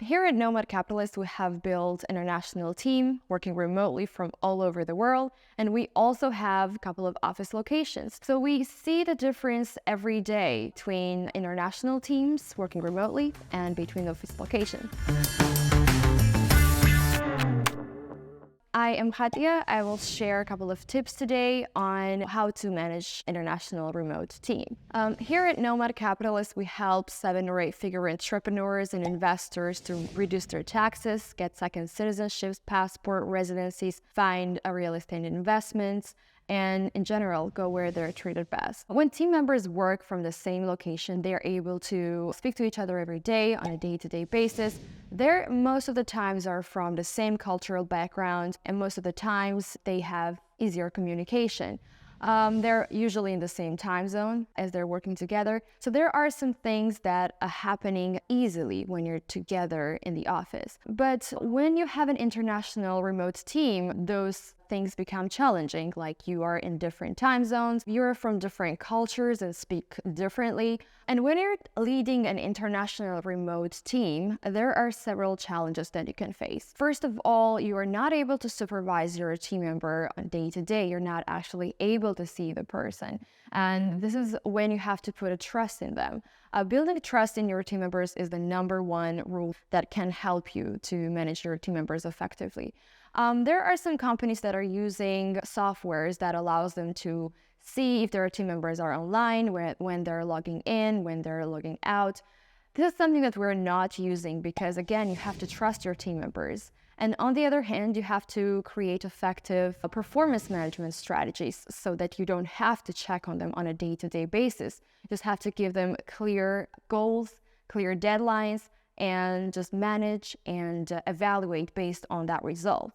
Here at Nomad Capitalist, we have built an international team working remotely from all over the world, and we also have a couple of office locations. So we see the difference every day between international teams working remotely and between office locations. I am Khatia. I will share a couple of tips today on how to manage international remote team. Here at Nomad Capitalist, we help 7 or 8-figure entrepreneurs and investors to reduce their taxes, get second citizenships, passport, residencies, find a real estate investments, and in general, go where they're treated best. When team members work from the same location, they are able to speak to each other every day on a day-to-day basis. They're most of the times are from the same cultural background, and most of the times they have easier communication. They're usually in the same time zone as they're working together. So there are some things that are happening easily when you're together in the office. But when you have an international remote team, those things become challenging, like you are in different time zones, you're from different cultures and speak differently. And when you're leading an international remote team, there are several challenges that you can face. First of all, you are not able to supervise your team member on day to day. You're not actually able to see the person. And this is when you have to put a trust in them. Building trust in your team members is the #1 rule that can help you to manage your team members effectively. There are some companies that are using softwares that allows them to see if their team members are online, when they're logging in, when they're logging out. This is something that we're not using because, again, you have to trust your team members. And on the other hand, you have to create effective performance management strategies so that you don't have to check on them on a day-to-day basis. You just have to give them clear goals, clear deadlines, and just manage and evaluate based on that result.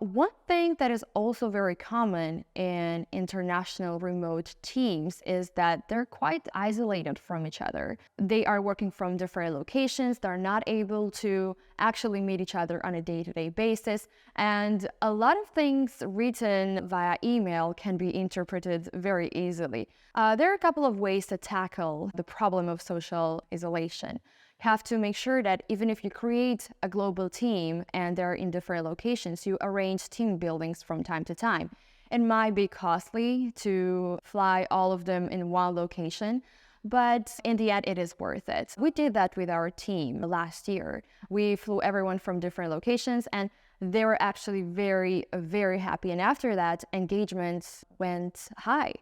One thing that is also very common in international remote teams is that they're quite isolated from each other. They are working from different locations. They're not able to actually meet each other on a day-to-day basis. And a lot of things written via email can be interpreted very easily. There are a couple of ways to tackle the problem of social isolation. You have to make sure that even if you create a global team and they're in different locations, you arrange team buildings from time to time. It might be costly to fly all of them in one location, but in the end, it is worth it. We did that with our team last year. We flew everyone from different locations, and they were actually very, very happy. And after that, engagement went high.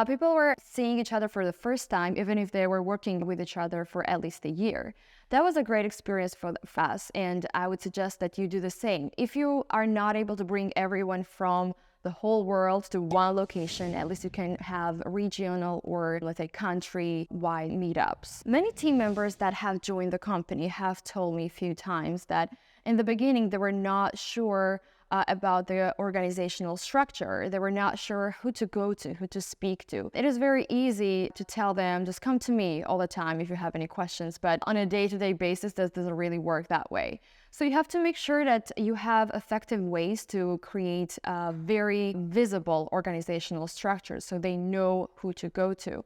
People were seeing each other for the first time, even if they were working with each other for at least a year. That was a great experience for us, and I would suggest that you do the same. If you are not able to bring everyone from the whole world to one location, at least you can have regional or, let's say, country-wide meetups. Many team members that have joined the company have told me a few times that in the beginning they were not sure about the organizational structure. They were not sure who to go to, who to speak to. It is very easy to tell them, just come to me all the time if you have any questions, but on a day-to-day basis, this doesn't really work that way. So you have to make sure that you have effective ways to create a very visible organizational structure so they know who to go to.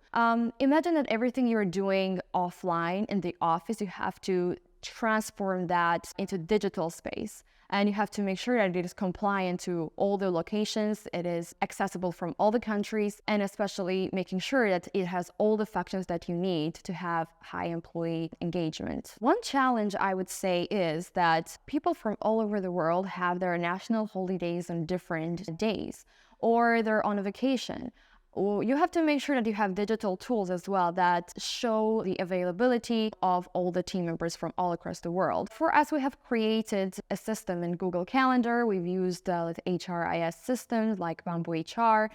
Imagine that everything you're doing offline in the office, you have to transform that into digital space. And you have to make sure that it is compliant to all the locations, it is accessible from all the countries, and especially making sure that it has all the functions that you need to have high employee engagement. One challenge I would say is that people from all over the world have their national holidays on different days, or they're on a vacation. You have to make sure that you have digital tools as well that show the availability of all the team members from all across the world. For us, we have created a system in Google Calendar. We've used HRIS systems like Bamboo HR.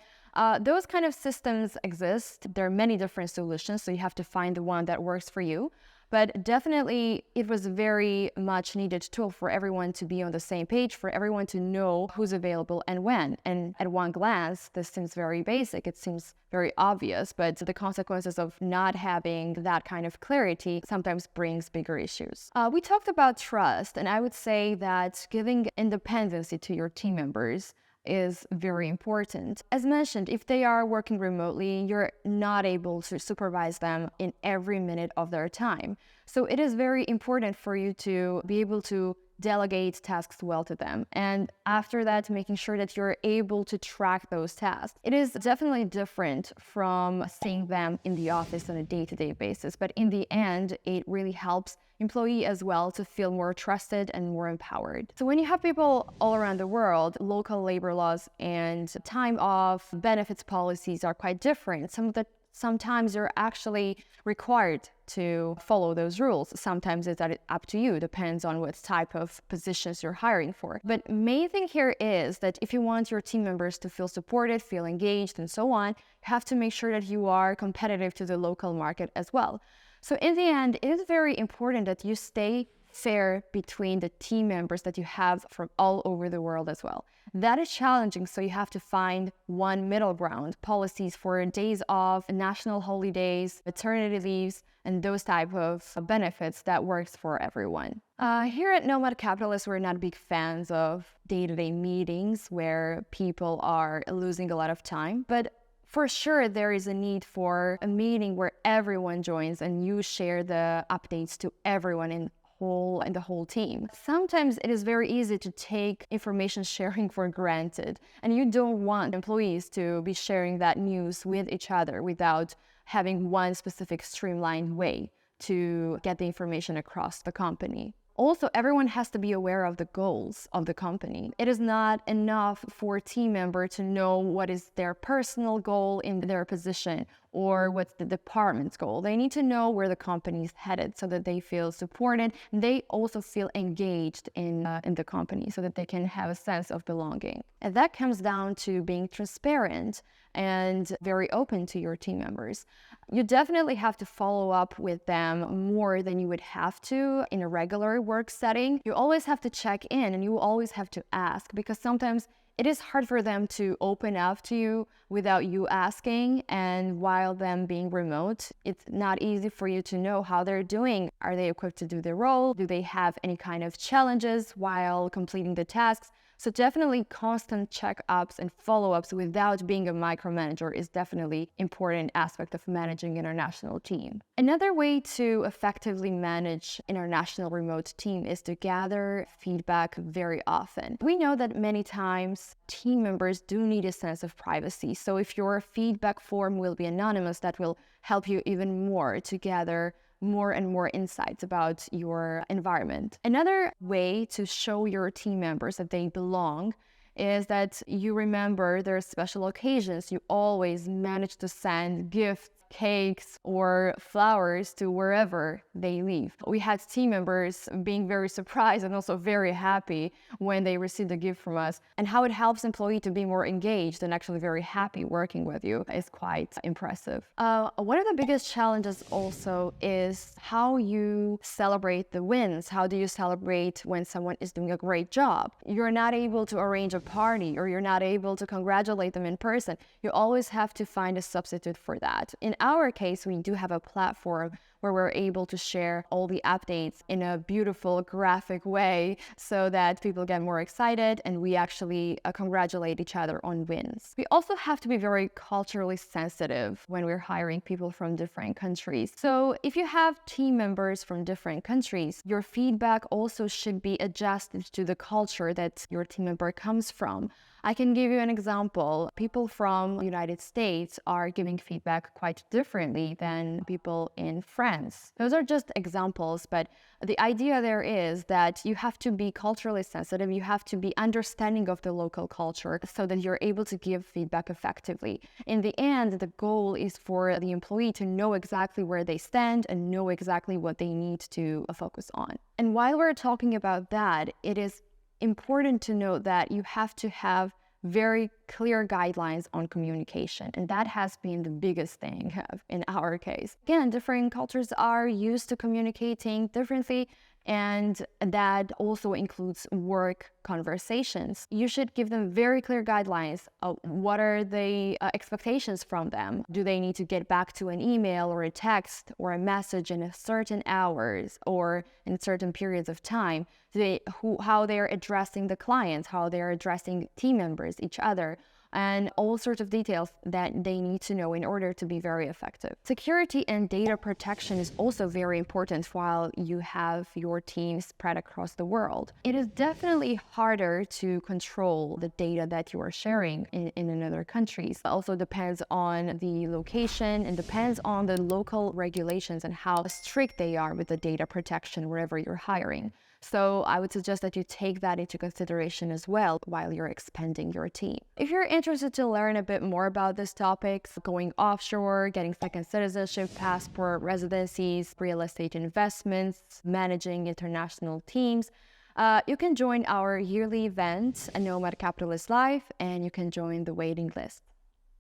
Those kind of systems exist. There are many different solutions, so you have to find the one that works for you. But definitely, it was a very much needed tool for everyone to be on the same page, for everyone to know who's available and when. And at one glance, this seems very basic. It seems very obvious, but the consequences of not having that kind of clarity sometimes brings bigger issues. We talked about trust, and I would say that giving independency to your team members is very important. As mentioned, if they are working remotely, you're not able to supervise them in every minute of their time. So it is very important for you to be able to delegate tasks well to them. And after that, making sure that you're able to track those tasks. It is definitely different from seeing them in the office on a day-to-day basis. But in the end, it really helps employee as well to feel more trusted and more empowered. So when you have people all around the world, local labor laws and time off benefits policies are quite different. Sometimes you're actually required to follow those rules. Sometimes it's up to you, depends on what type of positions you're hiring for. But main thing here is that if you want your team members to feel supported, feel engaged, and so on, you have to make sure that you are competitive to the local market as well. So in the end, it is very important that you stay fair between the team members that you have from all over the world as well. That is challenging, so you have to find one middle ground, policies for days off, national holidays, maternity leaves, and those type of benefits that works for everyone. Here at Nomad Capitalist, we're not big fans of day-to-day meetings where people are losing a lot of time, but for sure, there is a need for a meeting where everyone joins and you share the updates to everyone in the whole team. Sometimes it is very easy to take information sharing for granted, and you don't want employees to be sharing that news with each other without having one specific streamlined way to get the information across the company. Also, everyone has to be aware of the goals of the company. It is not enough for a team member to know what is their personal goal in their position or what's the department's goal. They need to know where the company is headed so that they feel supported. They also feel engaged in the company so that they can have a sense of belonging. And that comes down to being transparent and very open to your team members. You definitely have to follow up with them more than you would have to in a regular work setting. You always have to check in and you always have to ask, because sometimes it is hard for them to open up to you without you asking, and while them being remote, it's not easy for you to know how they're doing. Are they equipped to do their role? Do they have any kind of challenges while completing the tasks? So definitely constant check-ups and follow-ups without being a micromanager is definitely an important aspect of managing an international team. Another way to effectively manage international remote team is to gather feedback very often. We know that many times team members do need a sense of privacy. So if your feedback form will be anonymous, that will help you even more to gather more and more insights about your environment. Another way to show your team members that they belong is that you remember their special occasions. You always manage to send gifts, cakes, or flowers to wherever they live. We had team members being very surprised and also very happy when they received a gift from us, and how it helps employees to be more engaged and actually very happy working with you is quite impressive. One of the biggest challenges also is how you celebrate the wins. How do you celebrate when someone is doing a great job? You're not able to arrange a party, or you're not able to congratulate them in person. You always have to find a substitute for that. In our case, we do have a platform where we're able to share all the updates in a beautiful graphic way so that people get more excited and we actually congratulate each other on wins. We also have to be very culturally sensitive when we're hiring people from different countries. So if you have team members from different countries, your feedback also should be adjusted to the culture that your team member comes from. I can give you an example. People from the United States are giving feedback quite differently than people in France. Those are just examples, but the idea there is that you have to be culturally sensitive. You have to be understanding of the local culture so that you're able to give feedback effectively. In the end, the goal is for the employee to know exactly where they stand and know exactly what they need to focus on. And while we're talking about that, it is important to note that you have to have very clear guidelines on communication, and that has been the biggest thing in our case. Again, different cultures are used to communicating differently, and that also includes work conversations. You should give them very clear guidelines of what are the expectations from them. Do they need to get back to an email or a text or a message in a certain hours or in certain periods of time? How they're addressing the clients, how they're addressing team members, each other. and all sorts of details that they need to know in order to be very effective. Security and data protection is also very important while you have your team spread across the world. It is definitely harder to control the data that you are sharing in another countries. It also depends on the location and depends on the local regulations and how strict they are with the data protection wherever you're hiring. So I would suggest that you take that into consideration as well while you're expanding your team. If you're interested to learn a bit more about this topic, going offshore, getting second citizenship, passport, residencies, real estate investments, managing international teams, you can join our yearly event, a Nomad Capitalist Live, and you can join the waiting list.